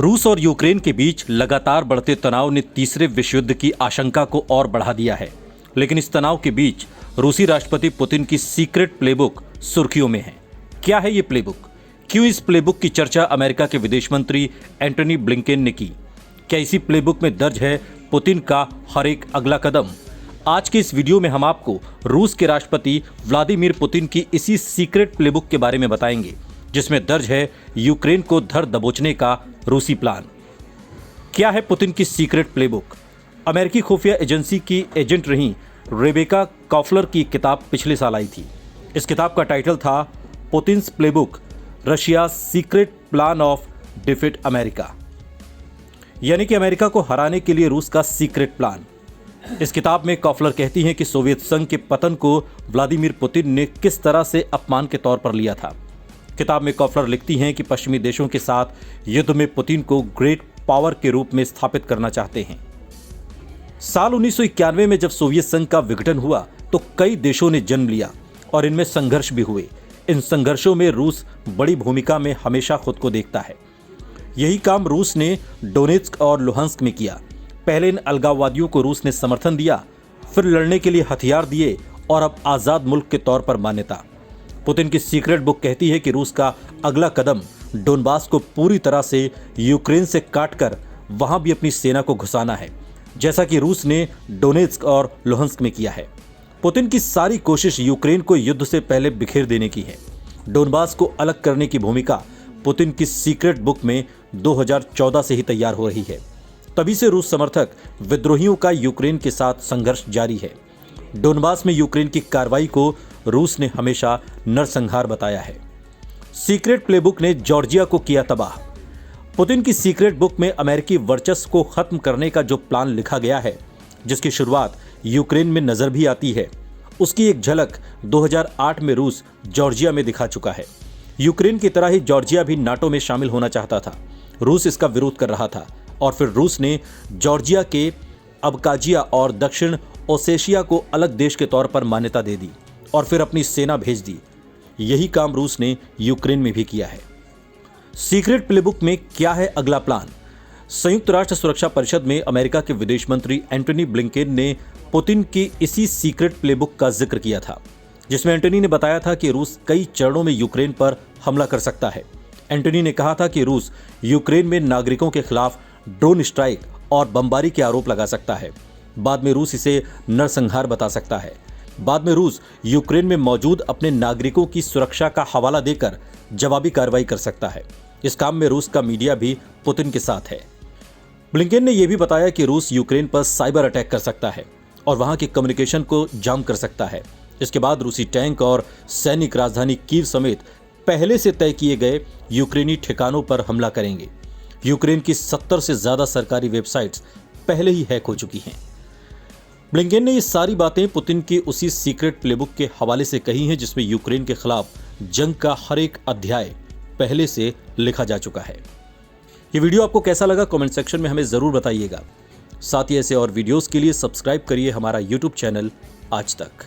रूस और यूक्रेन के बीच लगातार बढ़ते तनाव ने तीसरे विश्व युद्ध की आशंका को और बढ़ा दिया है। लेकिन इस तनाव के बीच रूसी राष्ट्रपति पुतिन की सीक्रेट प्लेबुक सुर्खियों में है। क्या है ये प्लेबुक? क्यों इस प्लेबुक की चर्चा अमेरिका के विदेश मंत्री एंटनी ब्लिंकेन ने की? क्या इसी प्लेबुक में दर्ज है पुतिन का हर एक अगला कदम? आज के इस वीडियो में हम आपको रूस के राष्ट्रपति व्लादिमीर पुतिन की इसी सीक्रेट प्लेबुक के बारे में बताएंगे, जिसमें दर्ज है यूक्रेन को धर दबोचने का रूसी प्लान। क्या है पुतिन की सीक्रेट प्लेबुक? अमेरिकी खुफिया एजेंसी की एजेंट रही रेबेका कॉफलर की किताब पिछले साल आई थी। इस किताब का टाइटल था Putin's playbook, Russia secret plan of defeat America, यानी कि अमेरिका को हराने के लिए रूस का सीक्रेट प्लान। इस किताब में कॉफलर कहती हैं कि सोवियत संघ के पतन को व्लादिमीर पुतिन ने किस तरह से अपमान के तौर पर लिया था। किताब में कॉफलर लिखती हैं कि पश्चिमी देशों के साथ युद्ध में पुतिन को ग्रेट पावर के रूप में स्थापित करना चाहते हैं। साल 1991 में जब सोवियत संघ का विघटन हुआ तो कई देशों ने जन्म लिया और इनमें संघर्ष भी हुए। इन संघर्षों में रूस बड़ी भूमिका में हमेशा खुद को देखता है। यही काम रूस ने डोनेत्स्क और लुहांस्क में किया। पहले इन अलगाववादियों को रूस ने समर्थन दिया, फिर लड़ने के लिए हथियार दिए और अब आजाद मुल्क के तौर पर मान्यता। पुतिन की सीक्रेट बुक कहती है कि रूस का अगला कदम डोनबास को पूरी तरह से यूक्रेन से काटकर वहां भी अपनी सेना को घुसाना है, जैसा कि रूस ने डोनेत्स्क और लुहांस्क में किया है। पुतिन की सारी कोशिश यूक्रेन को युद्ध से पहले बिखेर देने की है। डोनबास को अलग करने की भूमिका पुतिन की सीक्रेट बुक में 2014 से ही तैयार हो रही है। तभी से रूस समर्थक विद्रोहियों का यूक्रेन के साथ संघर्ष जारी है। डोनबास में यूक्रेन की कार्रवाई को रूस ने हमेशा नरसंहार बताया है। सीक्रेट प्लेबुक ने जॉर्जिया को किया तबाह। पुतिन की सीक्रेट बुक में अमेरिकी वर्चस्व को खत्म करने का जो प्लान लिखा गया है, जिसकी शुरुआत यूक्रेन में नजर भी आती है, उसकी एक झलक 2008 में रूस जॉर्जिया में दिखा चुका है। यूक्रेन की तरह ही जॉर्जिया भी नाटो में शामिल होना चाहता था। रूस इसका विरोध कर रहा था और फिर रूस ने जॉर्जिया के अबकाजिया और दक्षिण ओसेशिया को अलग देश के तौर पर मान्यता दे दी और फिर अपनी सेना भेज दी। यही काम रूस ने यूक्रेन में भी किया है। सीक्रेट प्लेबुक में क्या है अगला प्लान? संयुक्त राष्ट्र सुरक्षा परिषद में अमेरिका के विदेश मंत्री एंटनी ब्लिंकेन ने पुतिन की इसी सीक्रेट प्लेबुक का जिक्र किया था, जिसमें एंटनी ने बताया था कि रूस कई चरणों में यूक्रेन पर हमला कर सकता है। एंटनी ने कहा था कि रूस यूक्रेन में नागरिकों के खिलाफ ड्रोन स्ट्राइक और बमबारी के आरोप लगा सकता है। बाद में रूस इसे नरसंहार बता सकता है। बाद में रूस यूक्रेन में मौजूद अपने नागरिकों की सुरक्षा का हवाला देकर जवाबी कार्रवाई कर सकता है। इस काम में रूस का मीडिया भी पुतिन के साथ है। ब्लिंकेन ने यह भी बताया कि रूस यूक्रेन पर साइबर अटैक कर सकता है और वहां की कम्युनिकेशन को जाम कर सकता है। इसके बाद रूसी टैंक और सैनिक राजधानी कीव समेत पहले से तय किए गए यूक्रेनी ठिकानों पर हमला करेंगे। यूक्रेन की 70 से ज्यादा सरकारी वेबसाइट्स पहले ही हैक हो चुकी हैं। ब्लिंकेन ने ये सारी बातें पुतिन की उसी सीक्रेट प्लेबुक के हवाले से कही हैं, जिसमें यूक्रेन के खिलाफ जंग का हर एक अध्याय पहले से लिखा जा चुका है। ये वीडियो आपको कैसा लगा कमेंट सेक्शन में हमें जरूर बताइएगा। साथ ही ऐसे और वीडियोस के लिए सब्सक्राइब करिए हमारा यूट्यूब चैनल आज तक।